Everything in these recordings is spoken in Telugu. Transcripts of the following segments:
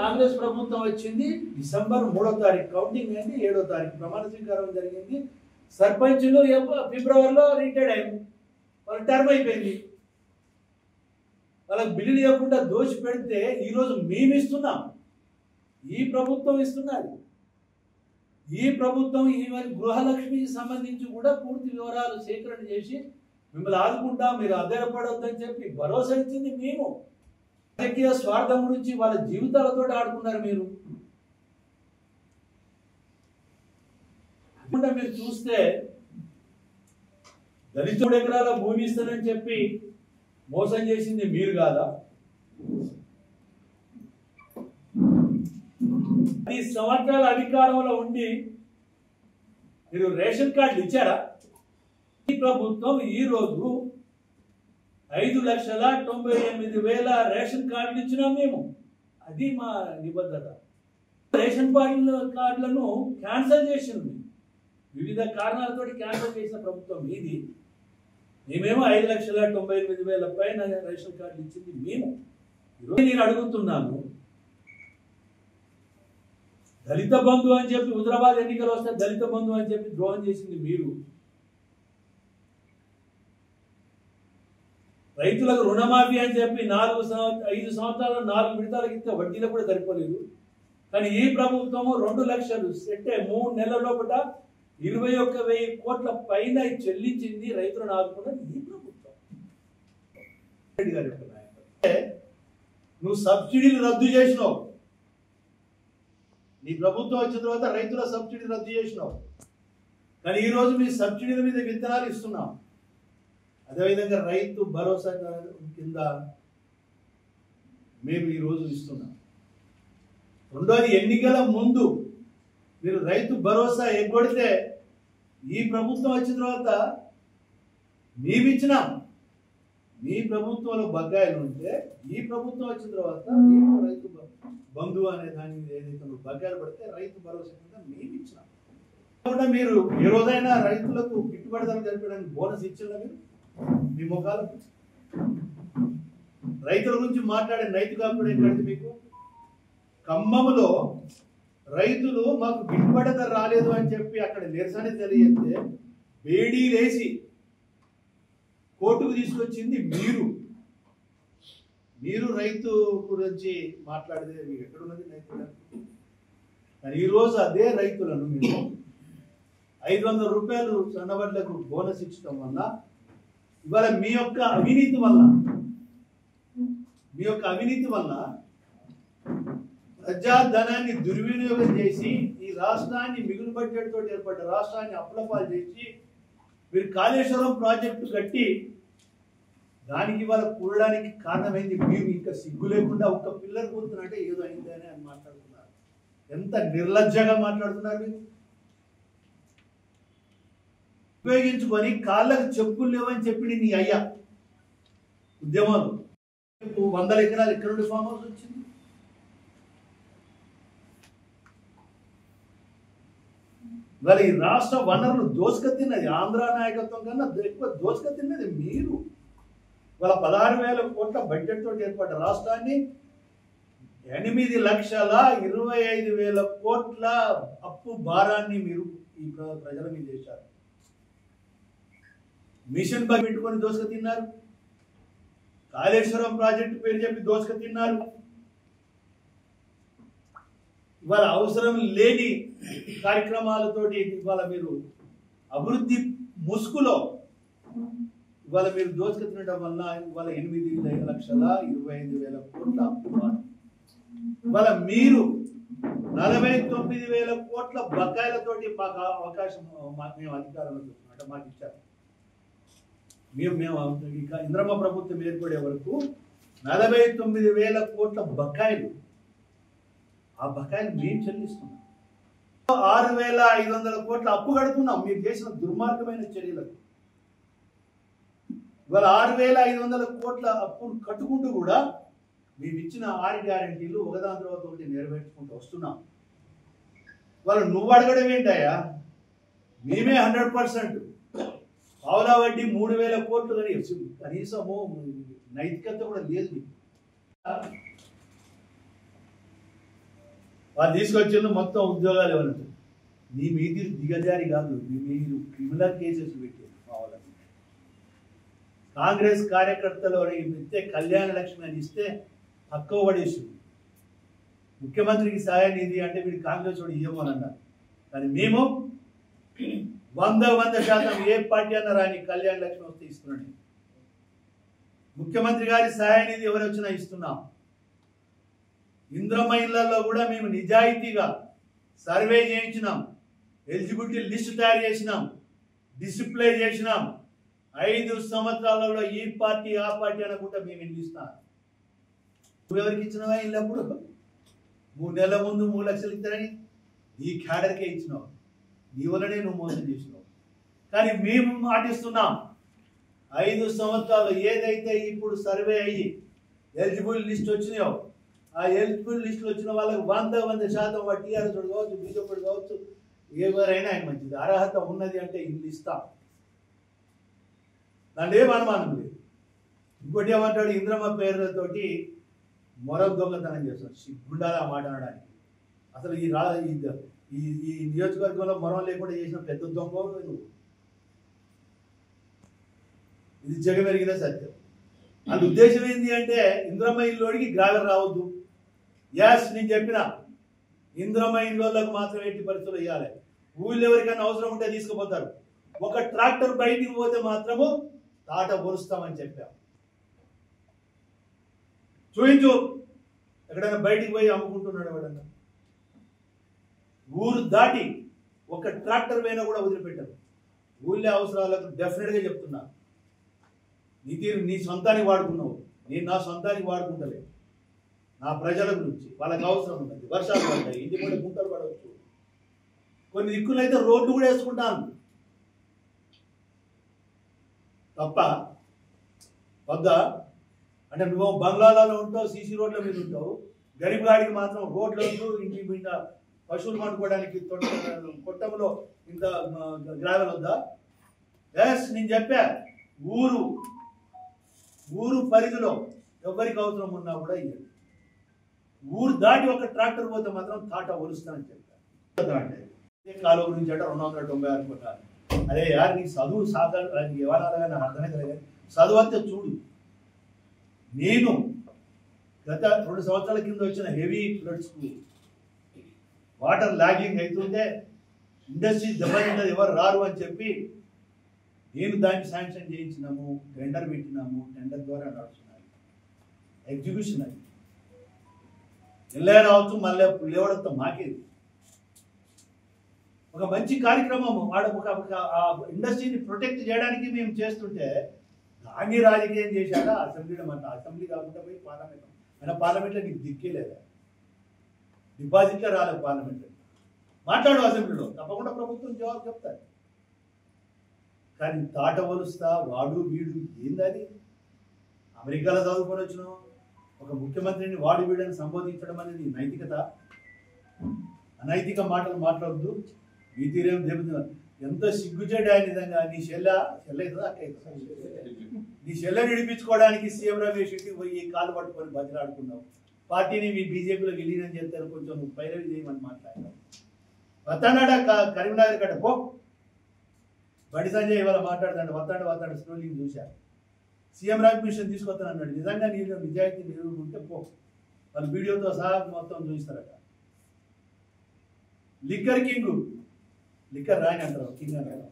కాంగ్రెస్ ప్రభుత్వం వచ్చింది డిసెంబర్ 3వ తారీఖు కౌంటింగ్ అయింది, 7వ తారీఖు ప్రమాణ స్వీకారం జరిగింది. సర్పంచులు ఫిబ్రవరిలో రిటైర్డ్ అయింది, వాళ్ళ టర్మ్ అయిపోయింది. వాళ్ళకి బిల్లులు ఇవ్వకుండా దోషి పెడితే ఈరోజు మేము ఇస్తున్నాం, ఈ ప్రభుత్వం ఇస్తున్నది. ఈ ప్రభుత్వం ఈ మరి గృహలక్ష్మికి సంబంధించి కూడా పూర్తి వివరాలు సేకరణ చేసి మిమ్మల్ని ఆదుకుంటాం, మీరు ఆధారపడవద్దని చెప్పి భరోసా ఇచ్చింది మేము. రాజకీయ స్వార్థం గురించి వాళ్ళ జీవితాలతో ఆడుకున్నారు మీరు. మీరు చూస్తే దళిత 3 ఎకరాల భూమి ఇస్తానని చెప్పి మోసం చేసింది మీరు కాదా? 10 సంవత్సరాల అధికారంలో ఉండి మీరు రేషన్ కార్డులు ఇచ్చారా? ఈ ప్రభుత్వం ఈ రోజు 5,98,000 రేషన్ కార్డులు ఇచ్చినాం మేము. అది మా నిబద్ధత. రేషన్ కార్డులను క్యాన్సిల్ చేసింది, వివిధ కారణాలతో క్యాన్సిల్ చేసిన ప్రభుత్వం ఇది. మేమేమో 5,98,000 పైన రేషన్ కార్డులు ఇచ్చింది మేము. ఈరోజు నేను అడుగుతున్నాను, దళిత బంధు అని చెప్పి హుజరాబాద్ ఎన్నికలు వస్తే దళిత బంధు అని చెప్పి ద్రోహం చేసింది మీరు. రైతులకు రుణమాఫీ అని చెప్పి 5 సంవత్సరాలు 4 విడతలకు ఇస్తే వడ్డీలో కూడా సరిపోలేదు. కానీ ఈ ప్రభుత్వము 2 లక్షలు అంటే 3 నెలల లోపల 21,000 కోట్ల పైన చెల్లించింది, రైతులను ఆదుకున్నది ఈ ప్రభుత్వం. నువ్వు సబ్సిడీలు రద్దు చేసినావు, నీ ప్రభుత్వం వచ్చిన తర్వాత రైతుల సబ్సిడీ రద్దు చేసినావు. కానీ ఈరోజు మీ సబ్సిడీల మీద విత్తనాలు ఇస్తున్నాం. అదేవిధంగా రైతు భరోసా కింద మేము ఈరోజు ఇస్తున్నాం. రెండోది, ఎన్నికల ముందు మీరు రైతు భరోసా ఎగ్గొడితే ఈ ప్రభుత్వం వచ్చిన తర్వాత మేమిచ్చినాం. మీ ప్రభుత్వంలో బకాయిలు ఉంటే ఈ ప్రభుత్వం వచ్చిన తర్వాత మేము రైతు బంధు అనే దాని మీద ఏదైతే బకాయిలు పడితే రైతు భరోసా కింద మేము ఇచ్చినాం. మీరు ఏ రోజైనా రైతులకు గిట్టుబాటు ధర జరిపడానికి బోనస్ ఇచ్చిందా? మీరు మీ ముఖాలు రైతుల గురించి మాట్లాడే నైతిక హక్కు ఎక్కడిది మీకు? ఖమ్మంలో రైతులు మాకు గిట్టుబాటు ధర రాలేదు అని చెప్పి అక్కడ నిరసన తెలియజేస్తే వేడీలేసి కోర్టుకు తీసుకొచ్చింది మీరు. మీరు రైతు గురించి మాట్లాడితే మీకు ఎక్కడున్నది నైతిక? కానీ ఈరోజు అదే రైతులను మీరు 500 రూపాయలు సన్నబడ్లకు బోనస్ ఇచ్చడం వల్ల ఇవాళ మీ యొక్క అవినీతి వల్ల ప్రజాధనాన్ని దుర్వినియోగం చేసి ఈ రాష్ట్రాన్ని మిగులు బడ్జెట్ తోటి ఏర్పడ్డ రాష్ట్రాన్ని అప్పులపాలు చేసి మీరు కాళేశ్వరం ప్రాజెక్టు కట్టి దానికి ఇవాళ కూడడానికి కారణమైంది మీరు. ఇంకా సిగ్గు లేకుండా ఒక్క పిల్లర్ కూర్చున్నట్టే ఏదో అయిందని అని మాట్లాడుతున్నారు. ఎంత నిర్లజ్జగా మాట్లాడుతున్నారు మీరు. ఉపయోగించుకొని కాళ్ళకు చెప్పులు లేవని చెప్పి నీ అయ్యా ఉద్యమాలు 100 ఎకరాలు ఎక్కడ నుండి ఫామ్ హౌస్ వచ్చింది? ఇవాళ ఈ రాష్ట్ర వనరులు దోసుక తిన్నది ఆంధ్ర నాయకత్వం కన్నా ఎక్కువ దోసుక తిన్నది మీరు. ఇవాళ 16,000 కోట్ల బడ్జెట్ తోటి ఏర్పడ్డ రాష్ట్రాన్ని 8,25,000 కోట్ల అప్పు భారాన్ని మీరు ఈ ప్రజల మీద చేశారు. మిషన్ బగ్ పెట్టుకొని దోసుక తిన్నారు, కాళేశ్వరం ప్రాజెక్టు పేరు చెప్పి దోసుక తిన్నారు. ఇవాళ అవసరం లేని కార్యక్రమాలతోటి ఇవాళ మీరు అభివృద్ధి ముసుగులో ఇవాళ మీరు దోసుక తినడం వల్ల ఇవాళ 8,25,000 కోట్ల అప్పు. ఇవాళ మీరు 49,000 కోట్ల బకాయిలతోటి మాకు అవకాశం మేము అధికారంలో చూస్తున్నాం మాకు ఇచ్చారు. మేము ఇంద్రమ్మ ప్రభుత్వం ఏర్పడే వరకు 49,000 కోట్ల బకాయిలు, ఆ బకాయిలు మేము చెల్లిస్తున్నాం. 6,500 కోట్ల అప్పు కడుతున్నాం మీరు చేసిన దుర్మార్గమైన చర్యలకు. ఇవాళ 6,500 కోట్ల అప్పు కట్టుకుంటూ కూడా మేము ఇచ్చిన 6 గ్యారెంటీలు ఒకదాని తర్వాత ఒకటి నెరవేర్చుకుంటూ వస్తున్నాం. వాళ్ళు నువ్వు అడగడం ఏంటయ్యా? మేమే 100% పావులా వడ్డీ 3,000 కోట్లు కానీ కనీసము నైతికత కూడా లేదు. వాళ్ళు తీసుకొచ్చిండు మొత్తం ఉద్యోగాలు ఇవ్వలేదు. నీ మీది దిగజారి కాదు, మీరు క్రిమినల్ కేసెస్ పెట్టారు మా వాళ్ళకి. కాంగ్రెస్ కార్యకర్తలు ఇస్తే కళ్యాణ లక్ష్మి అని ఇస్తే తక్కువ పడేసింది. ముఖ్యమంత్రికి సహాయ నిధి అంటే వీడు కాంగ్రెస్ వాడు ఇవ్వమని అన్నారు. కానీ మేము 100% ఏ పార్టీ అన్నా రాని కళ్యాణ లక్ష్మి వస్తే ఇస్తున్నాను. ముఖ్యమంత్రి గారి సహాయ నిధి ఎవరు వచ్చినా ఇస్తున్నాం. ఇంద్రమ్మ ఇళ్లలో కూడా మేము నిజాయితీగా సర్వే చేయించినాం, ఎలిజిబిలిటీ లిస్టు తయారు చేసినాం, డిసిప్లై చేసినాం. 5 సంవత్సరాలలో ఈ పార్టీ ఆ పార్టీ అనుకుంటా మేము వినిపిస్తాం. నువ్వెవరికి ఇచ్చినావా ఇల్లప్పుడు? 3 నెలల ముందు 3 లక్షలు ఇస్తారని ఈ క్యాడర్కే ఇచ్చినావు. నీ వల్లనే నువ్వు మోసం చేసినావు. కానీ మేము మాటిస్తున్నాం, 5 సంవత్సరాలు ఏదైతే ఇప్పుడు సర్వే అయ్యి ఎలిజిబుల్ లిస్ట్ వచ్చినాయో ఆ ఎలిజిబుల్ లిస్ట్ వచ్చిన వాళ్ళకి 100% టీఆర్ఎస్ కావచ్చు, బీజేపీ కావచ్చు, ఎవరైనా ఆయన మంచిది అర్హత ఉన్నది అంటే ఇల్లు ఇస్తాం. దాంట్లో ఏం అనుమానం లేదు. ఇంకోటి ఏమంటాడు, ఇంద్రమ్మ పేర్లతోటి మొరం దొంగతనం చేస్తాడు. సిగ్గుండాలి ఆ మాట అనడానికి. అసలు ఈ నియోజకవర్గంలో మొరం లేకుండా చేసిన పెద్ద దొంగ నువ్వు. ఇది జగమెరిగిన సత్యం. వాళ్ళ ఉద్దేశం ఏంటి అంటే ఇంద్రమ్మ ఇల్లుడికి గ్రావెల్ రావద్దు. యాస్ నేను చెప్పిన ఇంద్రమ్మ ఇళ్ళకి మాత్రం ఎట్టి పరిస్థితులు ఇవ్వాలి. ఊళ్ళో ఎవరికైనా అవసరం ఉంటే తీసుకుపోతారు. ఒక ట్రాక్టర్ బయటికి పోతే మాత్రము తాట పొరుస్తామని చెప్పాం. చూయించు, ఎక్కడైనా బయటికి పోయి అమ్ముకుంటున్నాడు ఎవడన్నా. ఊరు దాటి ఒక ట్రాక్టర్ పైన కూడా వదిలిపెట్టారు. ఊళ్ళో అవసరాలకు డెఫినెట్గా చెప్తున్నా. నీ తీరు నీ సొంతానికి వాడుకున్నావు, నేను నా సొంతానికి వాడుకుంటలే. నా ప్రజల గురించి వాళ్ళకి అవసరం ఉన్నది. వర్షాలు పడతాయి, ఇంటి కూడా గుంటలు పడవచ్చు. కొన్ని దిక్కులు అయితే రోడ్లు కూడా వేసుకుంటాను తప్ప వద్దా అంటే నువ్వు బంగ్లాలలో ఉంటావు, సీసీ రోడ్ల మీద ఉంటావు. గరీబ్ గాడికి మాత్రం రోడ్లు ఇంటి మీద పశువులు పండుకోవడానికి కొట్టంలో ఇంత గ్రావెల్ వద్దా? ఎస్ నేను చెప్పా, ఊరు పరిధిలో ఎవరికి అవసరం ఉన్నా కూడా ఇవ్వండి. ఊరు దాటి ఒక ట్రాక్టర్ పోతే మాత్రం తాట ఒలుస్తానని చెప్పారు. అంటే కాలువ గురించి అంటే 296 కోట్ల. అరే యార్ నీ చదువు సాధారణ ఎవరాలుగా నాకు అర్థమే కదా. చదువు అంతే చూడు. నేను గత 2 సంవత్సరాల కింద వచ్చిన హెవీ ఫ్లడ్స్కు వాటర్ లాగింగ్ అవుతుంటే ఇండస్ట్రీ దెబ్బతింటది, ఎవరు రారు అని చెప్పి నేను దాన్ని శాంక్షన్ చేయించినాము, టెండర్ పెట్టినాము. టెండర్ ద్వారా నడుస్తున్నాయి. ఎగ్జిక్యూషన్ అది ఎల్లే రావచ్చు, మళ్ళీ లేవడంతో మాకేది ఒక మంచి కార్యక్రమము. ఒక ఇండస్ట్రీని ప్రొటెక్ట్ చేయడానికి మేము చేస్తుంటే దాన్ని రాజకీయం చేశాక అసెంబ్లీలో అసెంబ్లీ కాకుండా పోయి పార్లమెంట్. అయినా పార్లమెంట్లో నీకు దిక్కే లేదా? డిపాజిట్లే రాలేదు పార్లమెంట్లో. మాట్లాడు అసెంబ్లీలో, తప్పకుండా ప్రభుత్వం జవాబు చెప్తారు. కానీ తాట వలుస్తా వాడు వీడు ఏందని? అమెరికాలో చదువుకొని వచ్చినావు, ఒక ముఖ్యమంత్రిని వాడు వీడని సంబోధించడం అనేది నైతికత? అనైతిక మాటలు మాట్లాడద్దు. మీ తీరేం చెబుతున్నారు. ఎంత సిగ్గుచేట ఆయన నిజంగా. నీ చెల్ల అవుతుందా అక్క అవుతుందా? నీ చెల్లని విడిపించుకోవడానికి సీఎం రమేష్ ఇంటికి పోయి కాలు పట్టుకొని బతిలాడుకున్నావు. పార్టీని మీ బీజేపీలో విలీనం చేస్తారు, కొంచెం నువ్వు పైరవి చేయమని మాట్లాడినావు. వస్తాడా కరీంనగర్ గడ్డ పో. బండి సంజయ్ ఇవాళ మాట్లాడతాడు, వస్తాడు స్క్రోలింగ్ చూశా. సీఎం రామకృష్ణ తీసుకొస్తాను అన్నాడు. నిజంగా నీళ్ళు నిజాయితీ నిలువుకుంటే పో, వాళ్ళు వీడియోతో సహా మొత్తం చూపిస్తారట. లిక్కర్ కింగ్, లిక్కర్ రాని అంటారు, కింగ్ అంటారు.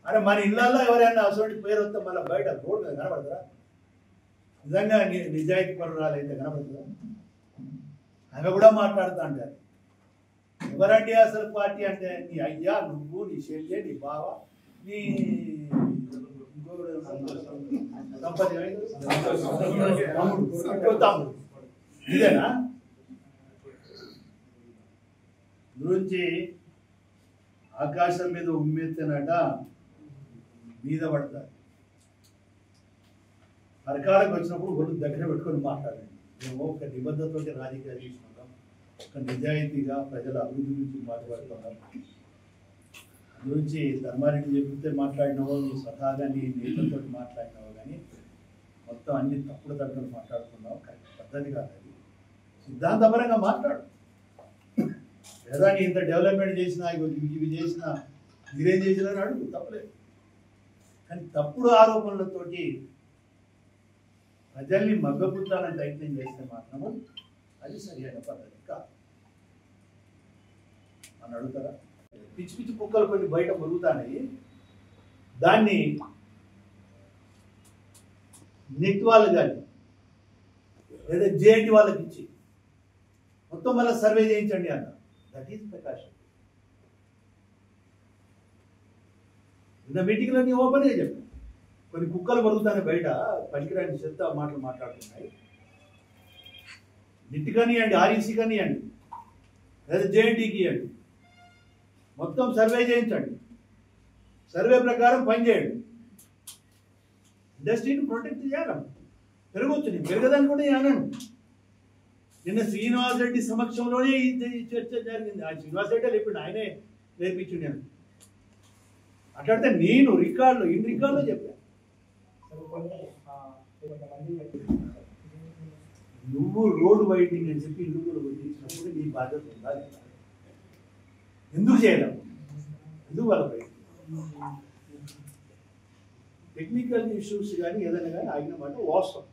అరే మన ఇళ్ళల్లో ఎవరైనా అసలు పేరు వస్తే మళ్ళీ బయట రోడ్డు మీద కనబడతారా? నిజంగా నిజాయితీ పరురాలు అయితే కనబడుతుందా? ఆమె కూడా మాట్లాడుతూ అంటారు. ఎవరండి అసలు పార్టీ అంటే? నీ అయ్యా, నువ్వు, నీ చెల్లె, నీ బావ, నీ తమ్ముడు, ఇదేనా? గురించి ఆకాశం మీద ఉమ్మెత్తనట మీద పడతారు. సర్కాలకు వచ్చినప్పుడు ఒళ్ళు దగ్గర పెట్టుకొని మాట్లాడండి. మేము ఒక నిబద్ధతతో రాజకీయాలు తీసుకుంటాం, ఒక నిజాయితీగా ప్రజల అభివృద్ధి గురించి మాట్లాడుతున్నాం. గురించి ధర్మారెడ్డి చెబితే మాట్లాడినావో, నీ స్వతహాగా నీ నేతలతో మాట్లాడినావో, కానీ మొత్తం అన్ని తప్పుడు తప్పులు మాట్లాడుతున్నావు. కరెక్ట్ పద్ధతి కాదు అది. సిద్ధాంతపరంగా మాట్లాడు. లేదా నీ ఇంత డెవలప్మెంట్ చేసినా ఇవి చేసినా మీరేం చేసినారని అడుగు, తప్పలేదు. కానీ తప్పుడు ఆరోపణలతోటి ప్రజల్ని మగ్గపుట్టాలని ప్రయత్నం చేస్తే మాత్రము అది సరైన పద్ధతి కాదు అని అడుగుతారా? పిచ్చి పిచ్చి కుక్కలు కొన్ని బయట మురుగుతాయి, దాన్ని నెట్ వాళ్ళు కానీ లేదా జేఎన్టీ వాళ్ళకి ఇచ్చి మొత్తం మళ్ళీ సర్వే చేయించండి అన్న. దట్ ఈస్ ప్రకాశం. నిన్న మీటింగ్లో నీ ఓపెన్గా చెప్పాను, కొన్ని కుక్కలు మరుగుతానే బయట పనికిరాని చెత్త మాటలు మాట్లాడుతున్నాయి. నిట్ కానివ్వండి, ఆర్ఈసీ కానివ్వండి, లేదా జేఎన్టీకి ఇవ్వండి, మొత్తం సర్వే చేయించండి, సర్వే ప్రకారం పనిచేయండి. ఇండస్ట్రీని ప్రొటెక్ట్ చేయాలి. పెరగవచ్చు, నేను పెరగదని కూడా అన్నాను. నిన్న శ్రీనివాస్ రెడ్డి సమక్షంలోనే ఈ చర్చ జరిగింది. ఆ శ్రీనివాస్ రెడ్డి లేపిండు, ఆయనే నేర్పించిండు. నేను అట్లాడితే నేను ఇన్ రికార్డులో చెప్పాను. నువ్వు రోడ్ వైడింగ్ అని చెప్పి ఇల్లు చేసినప్పుడు నీ బాధ్యత ఉండాలి. ఎందుకు చేయలేము? ఎందుకు వాళ్ళ టెక్నికల్ ఇష్యూస్ కానీ ఏదైనా కానీ ఆగిన మాట వాస్తవం.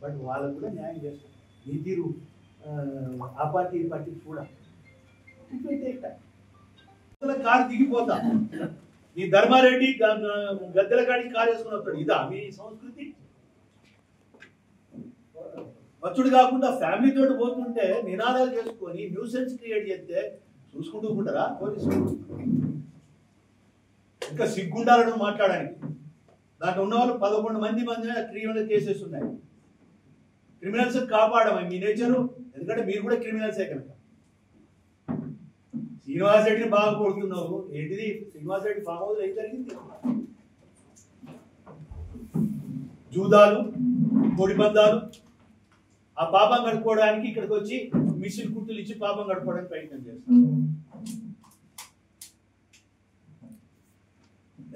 బట్ వాళ్ళకు కూడా న్యాయం చేస్తాం. నీ తీరు ఆ పార్టీ ఈ పార్టీ కూడా కారు దిగిపోతా, నీ ధర్మారెడ్డి గద్దెల కాడికి కారు వేసుకుని వస్తాడు. ఇదా మీ సంస్కృతి? వచ్చుడు కాకుండా ఫ్యామిలీ తోటి పోతుంటే నినాదాలు చేసుకొని న్యూసెన్స్ క్రియేట్ చేస్తే చూసుకుంటూ ఉంటారా పోలీసులు? ఇంకా సిగ్గుండాలని మాట్లాడడానికి. దాంట్లో ఉన్న వాళ్ళు 11 మంది క్రిమినల్ కేసెస్ ఉన్నాయి. క్రిమినల్స్ కాపాడమా మీ నేచరు? ఎందుకంటే మీరు కూడా క్రిమినల్సే కనుక. శ్రీనివాస్ రెడ్డిని బాగా కొడుతున్నావు ఏంటిది? శ్రీనివాస్ రెడ్డి ఫామ్ హౌస్ ఏం జరిగింది? జూదాలు, కోడిపందాలు, ఆ పాపం గడుపుకోవడానికి ఇక్కడికి వచ్చి మిషన్ కుట్టులు ఇచ్చి పాపం గడుపుకోవడానికి ప్రయత్నం చేస్తాం.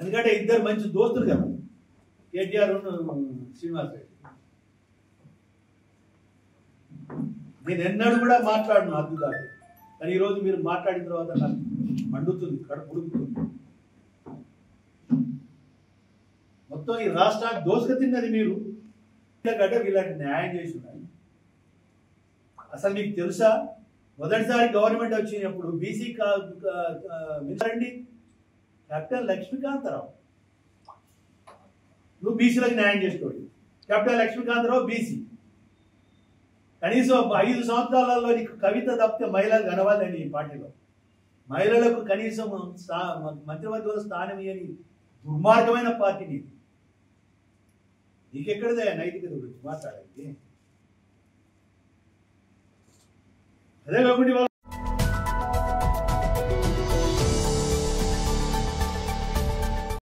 ఎందుకంటే ఇద్దరు మంచి దోస్తులు కదా, కేటీఆర్ శ్రీనివాస్ రెడ్డి. నేను ఎన్నడూ కూడా మాట్లాడను అద్భుతాలు, కానీ ఈరోజు మీరు మాట్లాడిన తర్వాత నాకు మండుతుంది, కడుపు ఉడుకుతుంది. మొత్తం ఈ రాష్ట్రాన్ని దోసుక తిన్నది మీరు. ఎందుకంటే వీళ్ళకి న్యాయం చేసి ఉన్నాయి. అసలు మీకు తెలుసా, మొదటిసారి గవర్నమెంట్ వచ్చినప్పుడు బీసీ మినిస్టర్ అండి కెప్టెన్ లక్ష్మీకాంతరావు. నువ్వు బీసీలకు న్యాయం చేసుకోండి. Captain Lakshmikantha Rao BC. కనీసం 5 సంవత్సరాలలో నీకు కవిత తప్పితే మహిళలు కనవాలని ఈ పార్టీలో. మహిళలకు కనీసం మంత్రివర్గంలో స్థానం ఇవ్వని దుర్మార్గమైన పార్టీని నీకెక్కడదే నైతికత గురించి మాట్లాడాలి? అదే కాకుండా